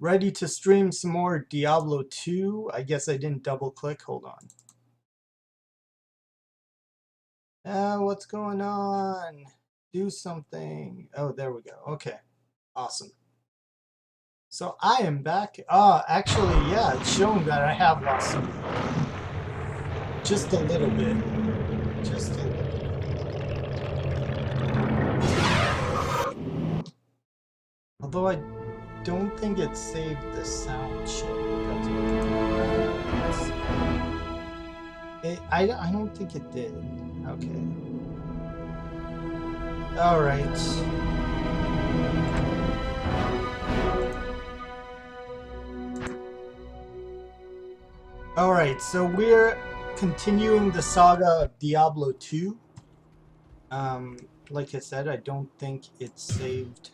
Ready to stream some more Diablo 2. I guess I didn't double click. Hold on. What's going on? Do something. Oh, there we go. Okay. Awesome. So I am back. Actually, yeah, it's showing that I have lost some. Just a little bit. Just a little. Although I don't think it saved the sound shit. I don't think it did. Okay. All right. All right. So we're continuing the saga of Diablo 2. Like I said, I don't think it saved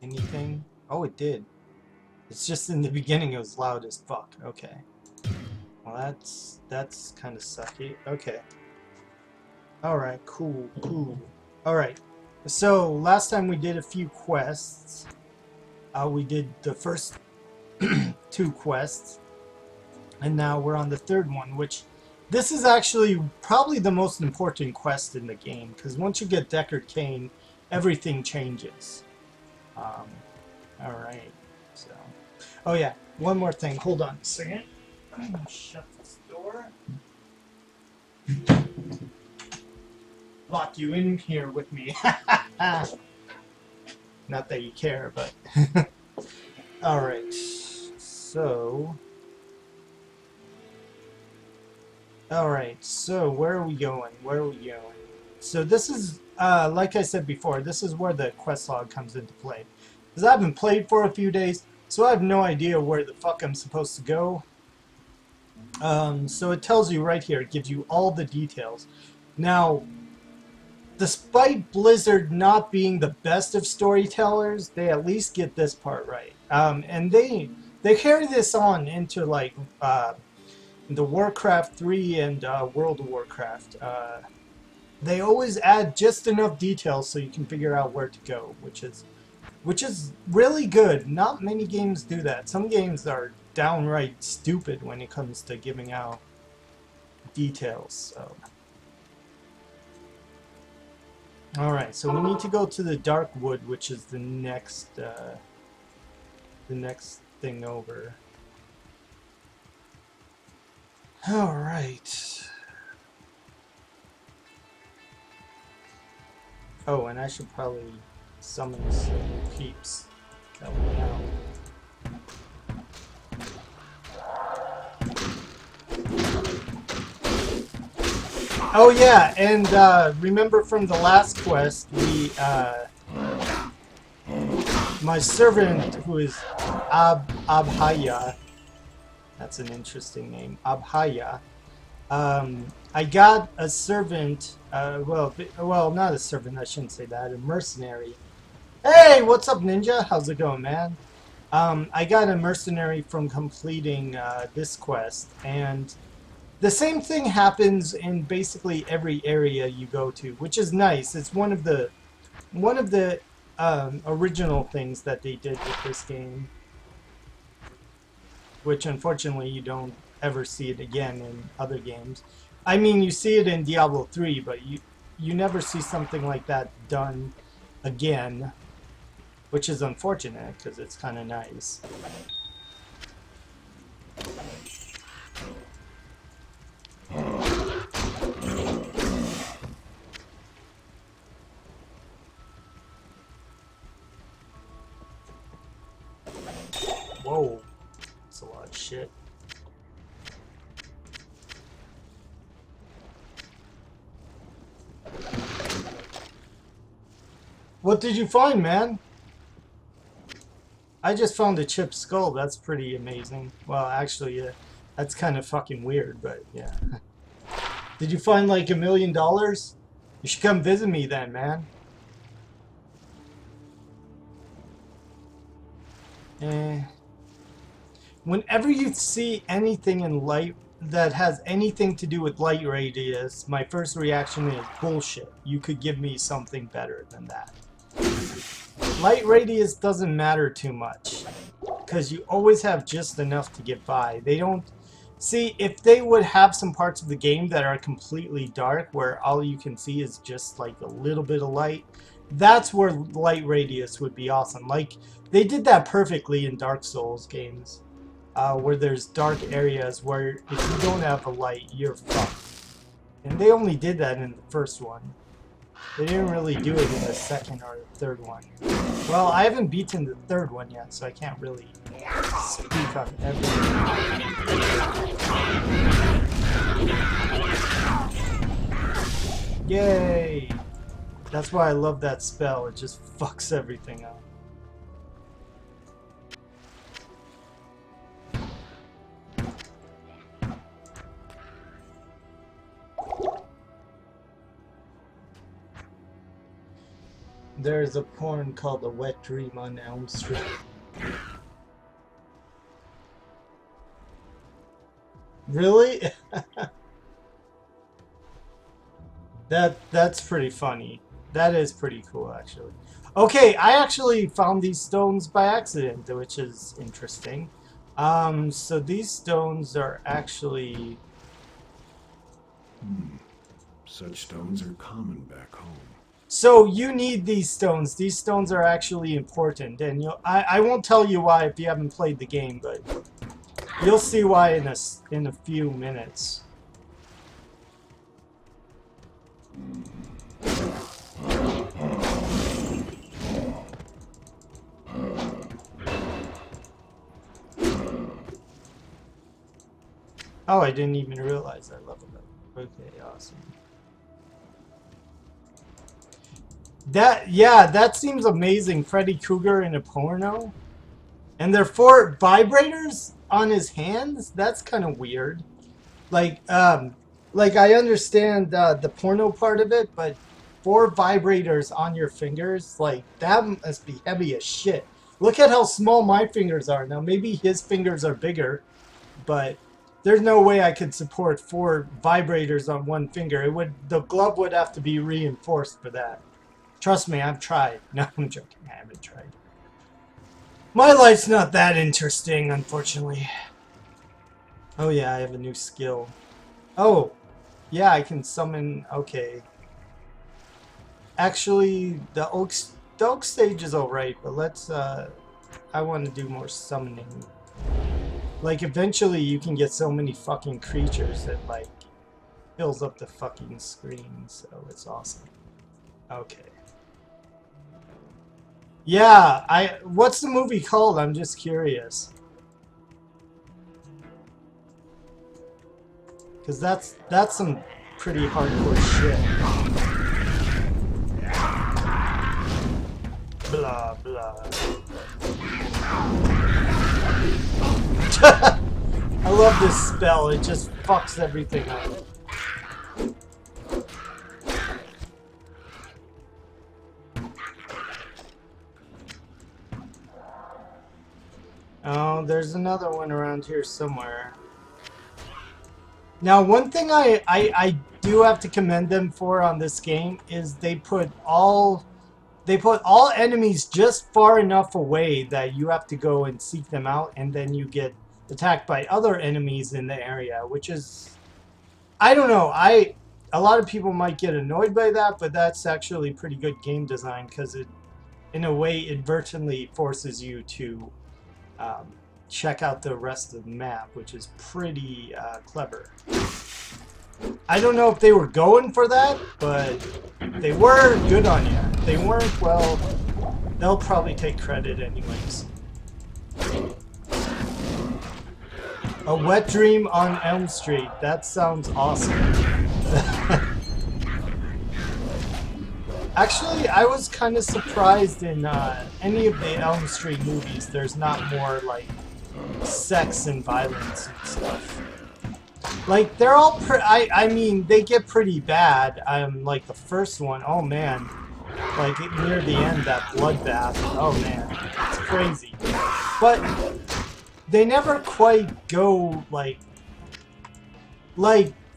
anything. Oh, it did. It's just in the beginning it was loud as fuck. Okay. Well, that's kind of sucky. Okay. Alright, cool. Alright. So, last time we did a few quests. We did the first 2 quests. And now we're on the third one, which this is actually probably the most important quest in the game, because once you get Deckard Cain, everything changes. Alright. So, oh yeah, one more thing. Hold on a second. I'm gonna shut this door. Lock you in here with me. Not that you care, but alright. So alright, so where are we going? So this is like I said before, this is where the quest log comes into play. Because I haven't played for a few days, so I have no idea where the fuck I'm supposed to go. So it tells you right here, it gives you all the details. Now, despite Blizzard not being the best of storytellers, they at least get this part right. And they carry this on into like the Warcraft 3 and World of Warcraft. They always add just enough details so you can figure out where to go, which is really good. Not many games do that. Some games are downright stupid when it comes to giving out details. So, all right, so we need to go to the Dark Wood, which is the next thing over. All right. Oh, and I should probably summon some peeps that way out. Oh yeah, and remember from the last quest, my servant, who is Abhaya, that's an interesting name, Abhaya. I got a servant, well, not a servant, I shouldn't say that, a mercenary. Hey, what's up, Ninja? How's it going, man? I got a mercenary from completing this quest, and the same thing happens in basically every area you go to, which is nice. It's one of the original things that they did with this game, which unfortunately you don't ever see it again in other games. I mean, you see it in Diablo 3, but you never see something like that done again, which is unfortunate because it's kind of nice. Whoa, that's a lot of shit. What did you find, man? I just found a chipped skull. That's pretty amazing. Well, actually, yeah, that's kind of fucking weird, but yeah. Did you find like $1 million? You should come visit me then, man. Whenever you see anything in light that has anything to do with light radius, my first reaction is bullshit. You could give me something better than that. Light radius doesn't matter too much, because you always have just enough to get by. They don't... See, if they would have some parts of the game that are completely dark, where all you can see is just like a little bit of light, that's where light radius would be awesome. Like, they did that perfectly in Dark Souls games, where there's dark areas where if you don't have the light, you're fucked. And they only did that in the first one. They didn't really do it in the second or the third one. Well, I haven't beaten the third one yet, so I can't really speak on everything. Yay! That's why I love that spell. It just fucks everything up. There's a porn called A Wet Dream on Elm Street. Really? That's pretty funny. That is pretty cool, actually. Okay, I actually found these stones by accident, which is interesting. So these stones are actually... Such stones are common back home. So you need these stones. These stones are actually important, and I won't tell you why if you haven't played the game, but you'll see why in a few minutes. Oh, I didn't even realize I leveled up. Okay, awesome. That seems amazing. Freddy Krueger in a porno. And there are 4 vibrators on his hands? That's kind of weird. Like I understand the porno part of it, but 4 vibrators on your fingers, like, that must be heavy as shit. Look at how small my fingers are. Now, maybe his fingers are bigger, but there's no way I could support 4 vibrators on one finger. The glove would have to be reinforced for that. Trust me, I've tried. No, I'm joking. I haven't tried. My life's not that interesting, unfortunately. Oh yeah, I have a new skill. Oh, yeah, I can summon... Okay. Actually, the oak stage is alright, but let's... I want to do more summoning. Like, eventually you can get so many fucking creatures that, like, fills up the fucking screen, so it's awesome. Okay. Yeah, what's the movie called? I'm just curious. Because that's some pretty hardcore shit. Blah, blah. I love this spell. It just fucks everything up. Oh, there's another one around here somewhere. Now, one thing I do have to commend them for on this game is they put all enemies just far enough away that you have to go and seek them out, and then you get attacked by other enemies in the area, which is, I don't know, a lot of people might get annoyed by that, but that's actually pretty good game design, because it, in a way, inadvertently forces you to check out the rest of the map, which is pretty clever. I don't know if they were going for that, but they were. Good on you. If they weren't, well, they'll probably take credit anyways. A Wet Dream on Elm Street. That sounds awesome. Actually, I was kind of surprised in any of the Elm Street movies there's not more, like, sex and violence and stuff. Like, they're all I mean, they get pretty bad. Like, the first one, oh man. Like, near the end, that bloodbath, oh man, it's crazy. But they never quite go, like,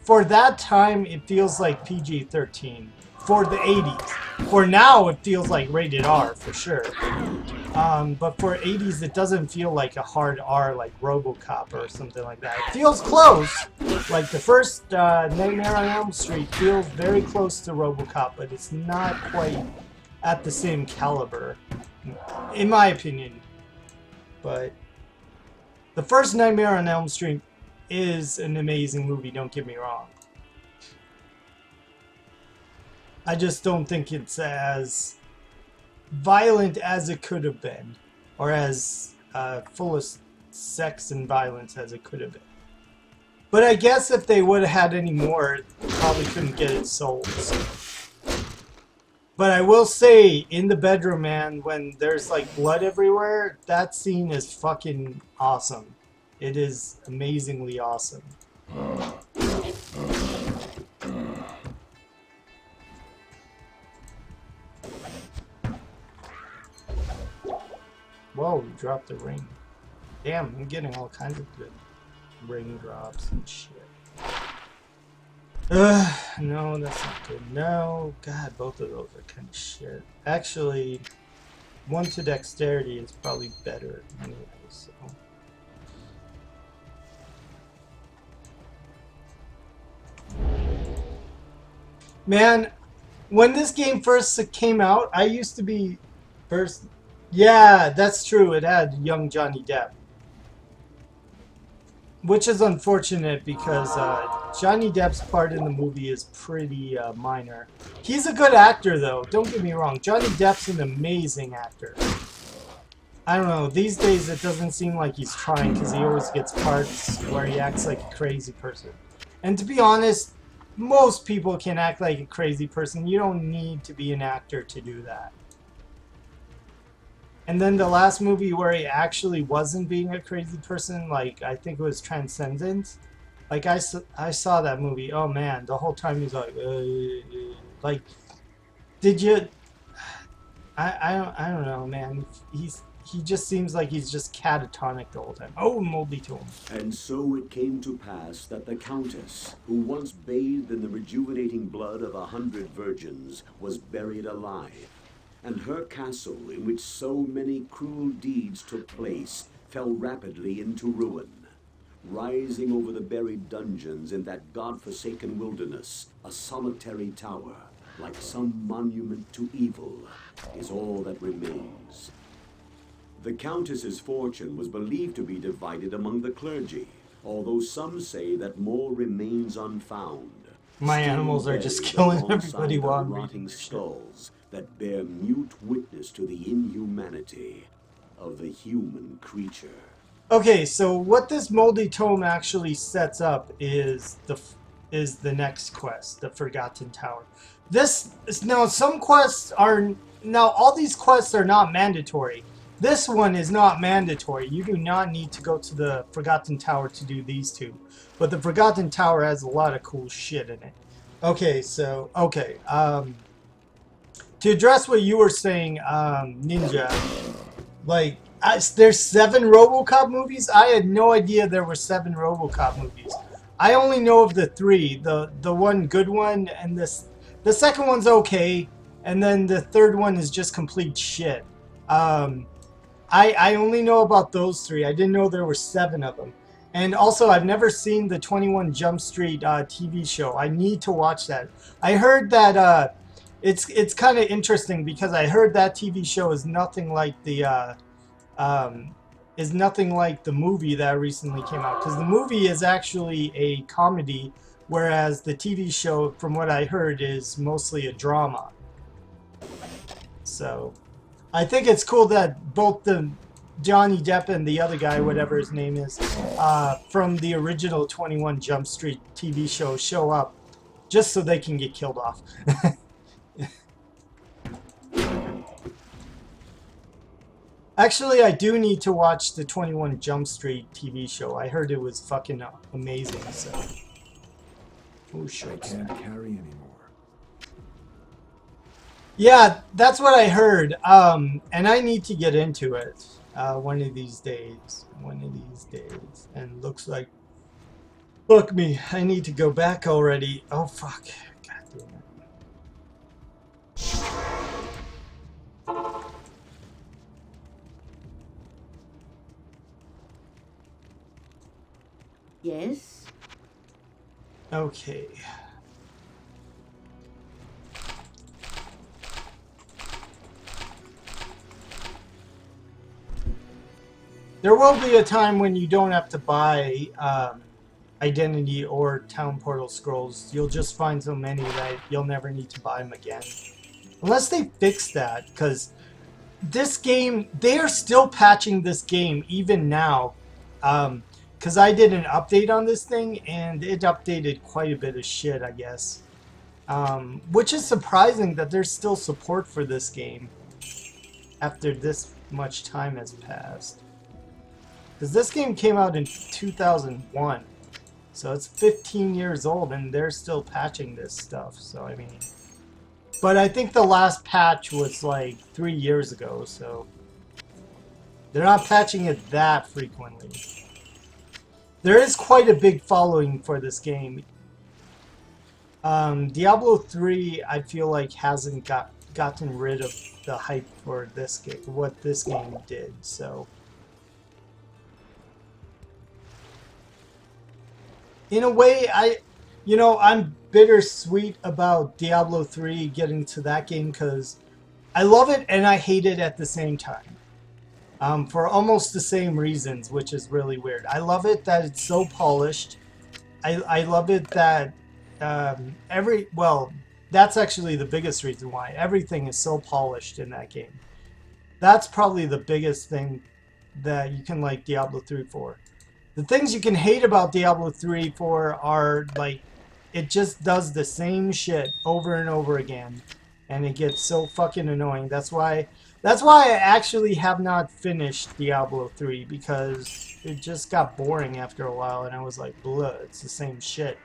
for that time, it feels like PG-13. For the 80s. For now, it feels like rated R, for sure. But for 80s, it doesn't feel like a hard R like RoboCop or something like that. It feels close. Like the first Nightmare on Elm Street feels very close to RoboCop, but it's not quite at the same caliber, in my opinion. But the first Nightmare on Elm Street is an amazing movie, don't get me wrong. I just don't think it's as violent as it could have been, or as full of sex and violence as it could have been. But I guess if they would have had any more, probably couldn't get it sold. So. But I will say, in the bedroom, man, when there's like blood everywhere, that scene is fucking awesome. It is amazingly awesome. Whoa, you dropped the ring. Damn, I'm getting all kinds of good ring drops and shit. No, that's not good. No, God, both of those are kind of shit. Actually, 1 to dexterity is probably better anyway, so. Man, when this game first came out, I used to be first. Yeah, that's true. It had young Johnny Depp. Which is unfortunate because Johnny Depp's part in the movie is pretty minor. He's a good actor, though. Don't get me wrong. Johnny Depp's an amazing actor. I don't know. These days, it doesn't seem like he's trying because he always gets parts where he acts like a crazy person. And to be honest, most people can act like a crazy person. You don't need to be an actor to do that. And then the last movie where he actually wasn't being a crazy person, like, I think it was Transcendence. Like, I saw that movie. Oh, man. The whole time he's like, did you... I don't know, man. He just seems like he's just catatonic the whole time. Oh, moldy to him. And so it came to pass that the Countess, who once bathed in the rejuvenating blood of 100 virgins, was buried alive. And her castle, in which so many cruel deeds took place, fell rapidly into ruin. Rising over the buried dungeons in that god-forsaken wilderness, a solitary tower, like some monument to evil, is all that remains. The Countess's fortune was believed to be divided among the clergy, although some say that more remains unfound. My animals are just killing everybody while I'm reading skulls that bear mute witness to the inhumanity of the human creature. Okay, so what this moldy tome actually sets up is the next quest, the Forgotten Tower. Now some quests are all these quests are not mandatory. This one is not mandatory. You do not need to go to the Forgotten Tower to do these two. But the Forgotten Tower has a lot of cool shit in it. Okay, so, to address what you were saying, Ninja, like, there's 7 RoboCop movies? I had no idea there were 7 RoboCop movies. I only know of the 3. The one good one, and the second one's okay, and then the third one is just complete shit. I only know about those 3. I didn't know there were 7 of them. And also, I've never seen the 21 Jump Street TV show. I need to watch that. I heard that it's kind of interesting because I heard that TV show is nothing like the movie that recently came out. Because the movie is actually a comedy, whereas the TV show, from what I heard, is mostly a drama. So I think it's cool that both the Johnny Depp and the other guy, whatever his name is, from the original 21 Jump Street TV show up just so they can get killed off. Actually, I do need to watch the 21 Jump Street TV show. I heard it was fucking amazing, so. Oh, shit. I can't carry anymore. Yeah, that's what I heard. And I need to get into it one of these days. One of these days. And looks like, fuck me, I need to go back already. Oh, fuck. God damn it. Yes? Okay. There will be a time when you don't have to buy identity or town portal scrolls. You'll just find so many that you'll never need to buy them again. Unless they fix that, because this game, they are still patching this game even now. Because I did an update on this thing, and it updated quite a bit of shit, I guess. Which is surprising that there's still support for this game after this much time has passed. Because this game came out in 2001, so it's 15 years old, and they're still patching this stuff. So, I mean... But I think the last patch was like 3 years ago, so... They're not patching it that frequently. There is quite a big following for this game. Diablo 3, I feel like, hasn't gotten rid of the hype for this game, what this game did, so... In a way, I'm bittersweet about Diablo 3 getting to that game because I love it and I hate it at the same time. For almost the same reasons, which is really weird. I love it that it's so polished. I love it that that's actually the biggest reason why. Everything is so polished in that game. That's probably the biggest thing that you can like Diablo 3 for. The things you can hate about Diablo 3 for are, like, it just does the same shit over and over again. And it gets so fucking annoying. That's why I actually have not finished Diablo 3, because it just got boring after a while, and I was like, bleh, it's the same shit.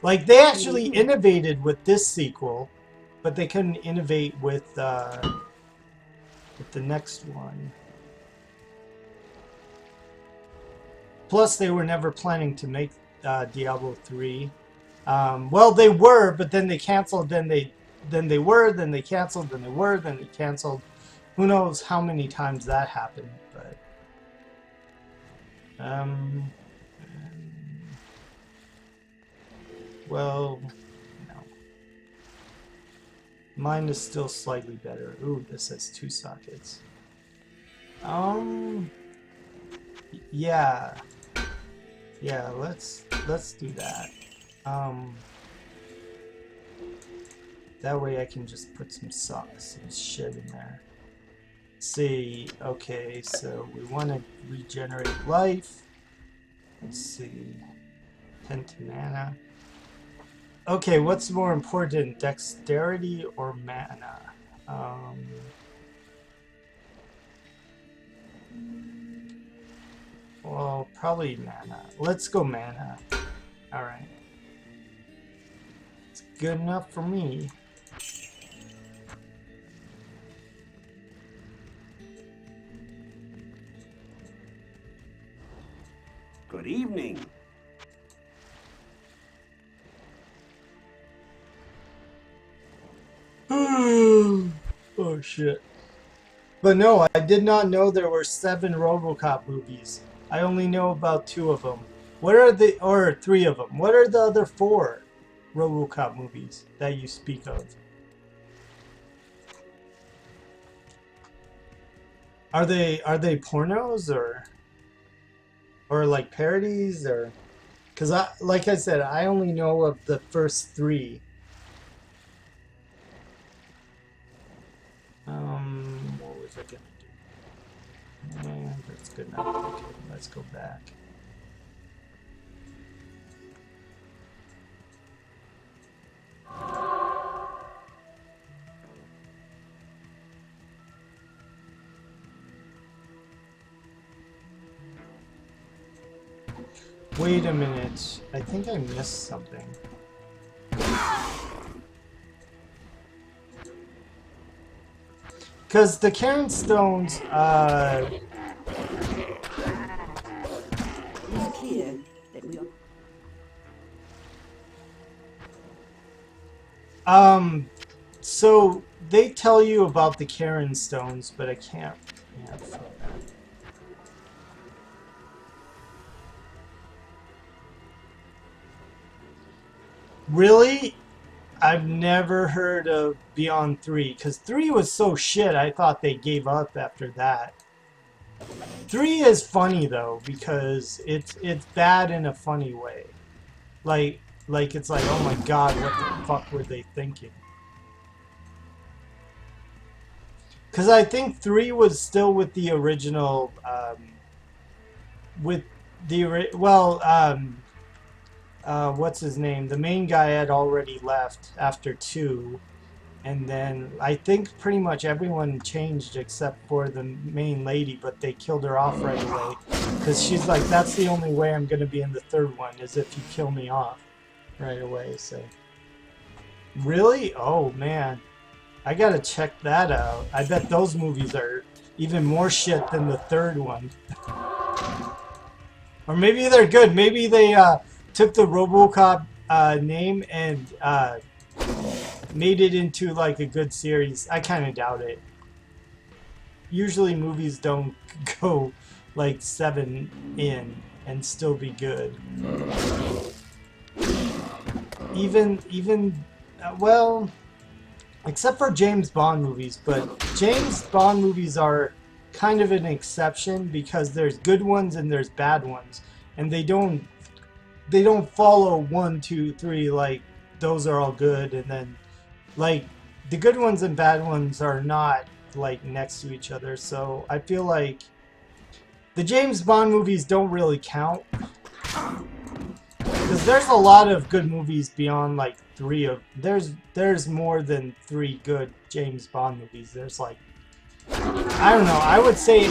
Like, they actually innovated with this sequel, but they couldn't innovate with the next one. Plus, they were never planning to make Diablo 3. Well, they were, but then they canceled, then they were, then they canceled, then they were, then they canceled. Who knows how many times that happened, but... well, no. Mine is still slightly better. Ooh, this has 2 sockets. Yeah. Yeah, let's do that. That way I can just put some shit in there. Let's see, okay, so we want to regenerate life. Let's see, 10 to mana. Okay, what's more important, dexterity or mana? Well, probably mana. Let's go mana. Alright. It's good enough for me. Good evening. Oh shit. But no, I did not know there were 7 RoboCop movies. I only know about 2 of them. What are the, or 3 of them? What are the other 4 RoboCop movies that you speak of? Are they pornos or like parodies, or? Because like I said, I only know of the first 3. What was I gonna do? That's good enough. Okay, let's go back. Wait a minute. I think I missed something. Because the Karen Stones, It is clear that we are... so they tell you about the Karen Stones, but I can't. Yeah, fuck that. Really? I've never heard of Beyond 3 because 3 was so shit. I thought they gave up after that. 3 is funny though because it's bad in a funny way. Like it's like, oh my god, what the fuck were they thinking? Because I think 3 was still with the original, with well, what's his name? The main guy had already left after 2, and then I think pretty much everyone changed except for the main lady, but they killed her off right away. Because she's like, that's the only way I'm going to be in the third one, is if you kill me off right away, so. Really? Oh, man. I gotta check that out. I bet those movies are even more shit than the third one. Or maybe they're good. Maybe they took the RoboCop name and made it into like a good series. I kind of doubt it. Usually movies don't go like 7 in and still be good. Even well, except for James Bond movies, but James Bond movies are kind of an exception because there's good ones and there's bad ones, and they don't follow 1, 2, 3 like those are all good, and then like the good ones and bad ones are not like next to each other. So I feel like the James Bond movies don't really count because there's a lot of good movies beyond like 3 of there's more than 3 good James Bond movies. There's like, I don't know, I would say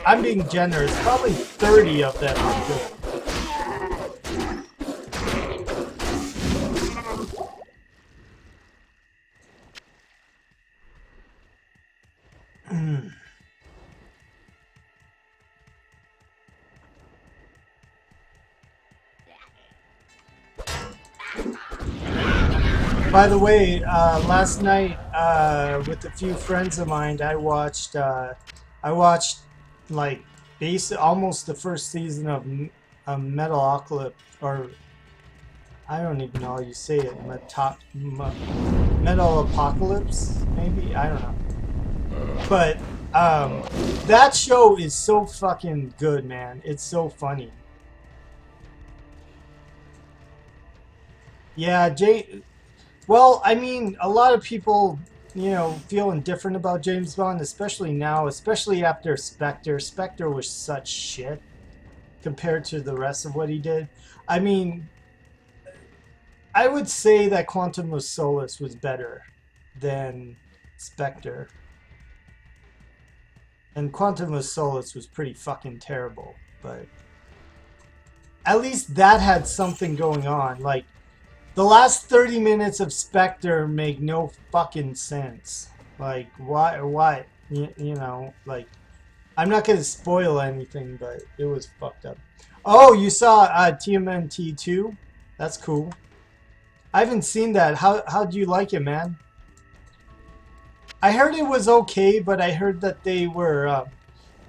I'm being generous, probably 30 of them are good. By the way, last night with a few friends of mine, I watched like almost the first season of Metalocalypse, or I don't even know how you say it, Metal Apocalypse, maybe, I don't know. But that show is so fucking good, man. It's so funny. Yeah, well, I mean, a lot of people, feel indifferent about James Bond, especially now, especially after Spectre. Spectre was such shit compared to the rest of what he did. I mean, I would say that Quantum of Solace was better than Spectre. And Quantum of Solace was pretty fucking terrible, but at least that had something going on. Like, the last 30 minutes of Spectre make no fucking sense. Like, why? Like, I'm not gonna spoil anything, but it was fucked up. Oh, you saw TMNT 2? That's cool. I haven't seen that. How do you like it, man? I heard it was okay, but I heard that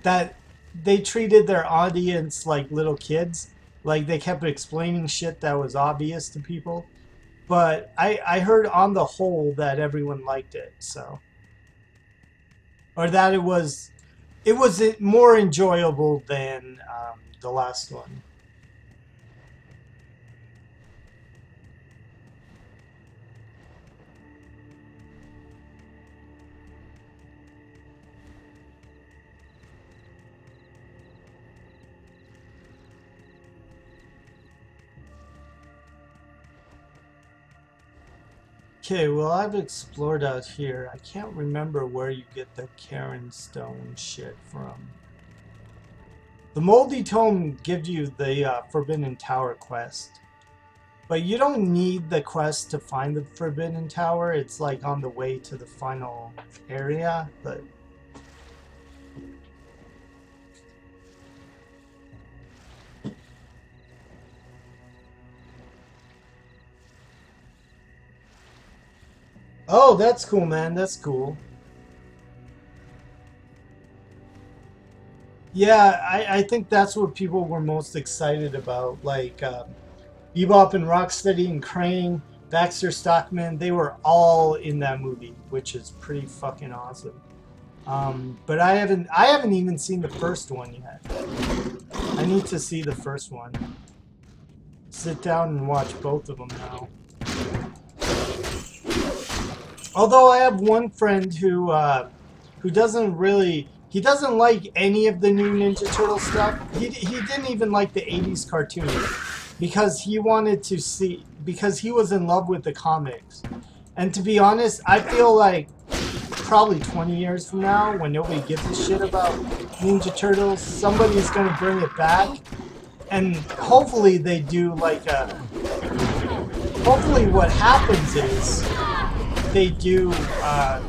that they treated their audience like little kids. Like, they kept explaining shit that was obvious to people. But I heard on the whole that everyone liked it, so. Or that it was more enjoyable than the last one. Okay, well, I've explored out here. I can't remember where you get the Karen Stone shit from. The Moldy Tome gives you the Forbidden Tower quest. But you don't need the quest to find the Forbidden Tower. It's like on the way to the final area, but... Oh, that's cool, man. That's cool. Yeah, I think that's what people were most excited about. Like, Bebop and Rocksteady and Crane, Baxter Stockman, they were all in that movie, which is pretty fucking awesome. But I haven't even seen the first one yet. I need to see the first one. Sit down and watch both of them now. Although I have one friend who doesn't really, he doesn't like any of the new Ninja Turtle stuff. He didn't even like the 80s cartoon because he wanted to see, because he was in love with the comics. And to be honest, I feel like probably 20 years from now, when nobody gives a shit about Ninja Turtles, somebody's gonna bring it back, and hopefully they do like a. Hopefully, what happens is they do a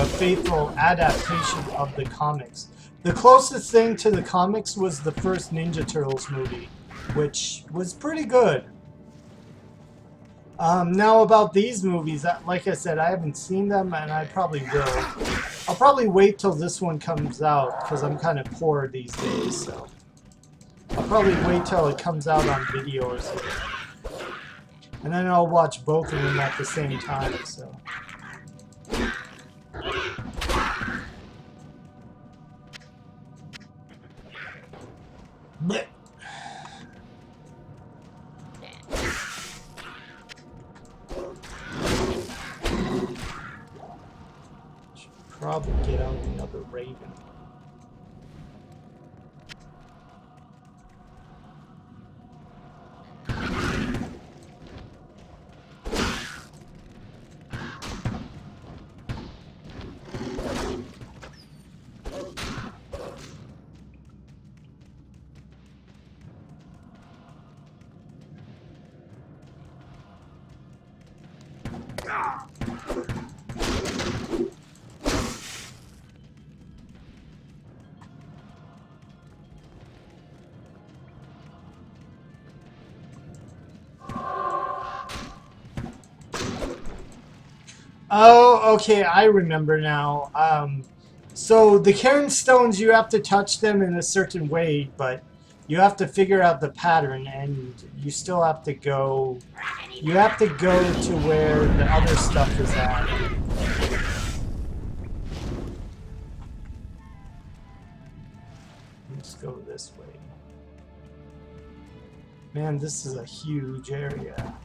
faithful adaptation of the comics. The closest thing to the comics was the first Ninja Turtles movie, which was pretty good. Now about these movies, like I said, I haven't seen them, and I probably will. I'll probably wait till this one comes out, because I'm kind of poor these days, so. I'll probably wait till it comes out on video or something. And then I'll watch both of them at the same time, so. Blech. Probably get out another Raven. Oh, okay, I remember now. So the Cairn Stones, you have to touch them in a certain way, but you have to figure out the pattern, and you still have to go. You have to go to where the other stuff is at. Let's go this way. Man, this is a huge area.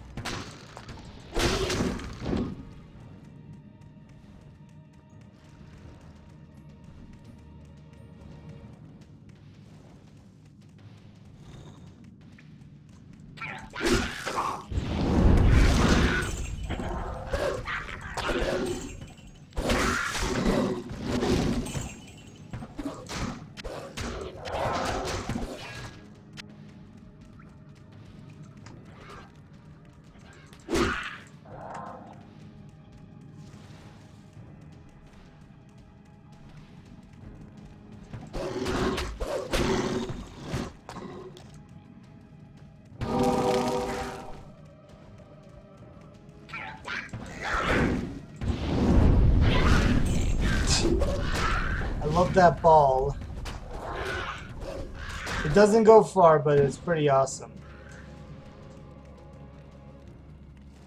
I love that ball. It doesn't go far, but it's pretty awesome.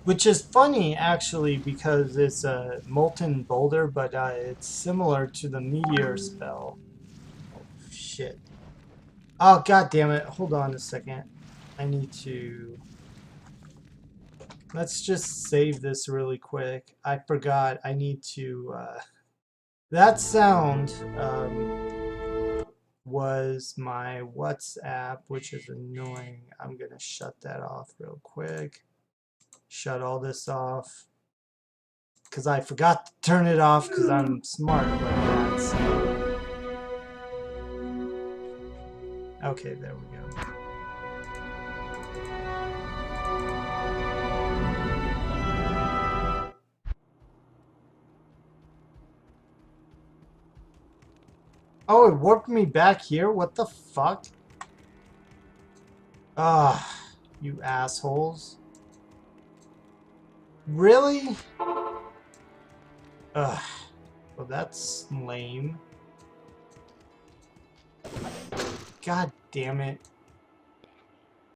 Which is funny, actually, because it's a molten boulder, but it's similar to the meteor spell. Oh, shit. Oh, god damn it. Hold on a second. I need to... Let's just save this really quick. I forgot. I need to... That sound was my WhatsApp, which is annoying. I'm gonna shut that off real quick. Shut all this off. Because I forgot to turn it off because I'm smart like that. So. Okay, there we go. Oh, it warped me back here? What the fuck? Ah, you assholes. Really? Ugh. Well, that's lame. God damn it.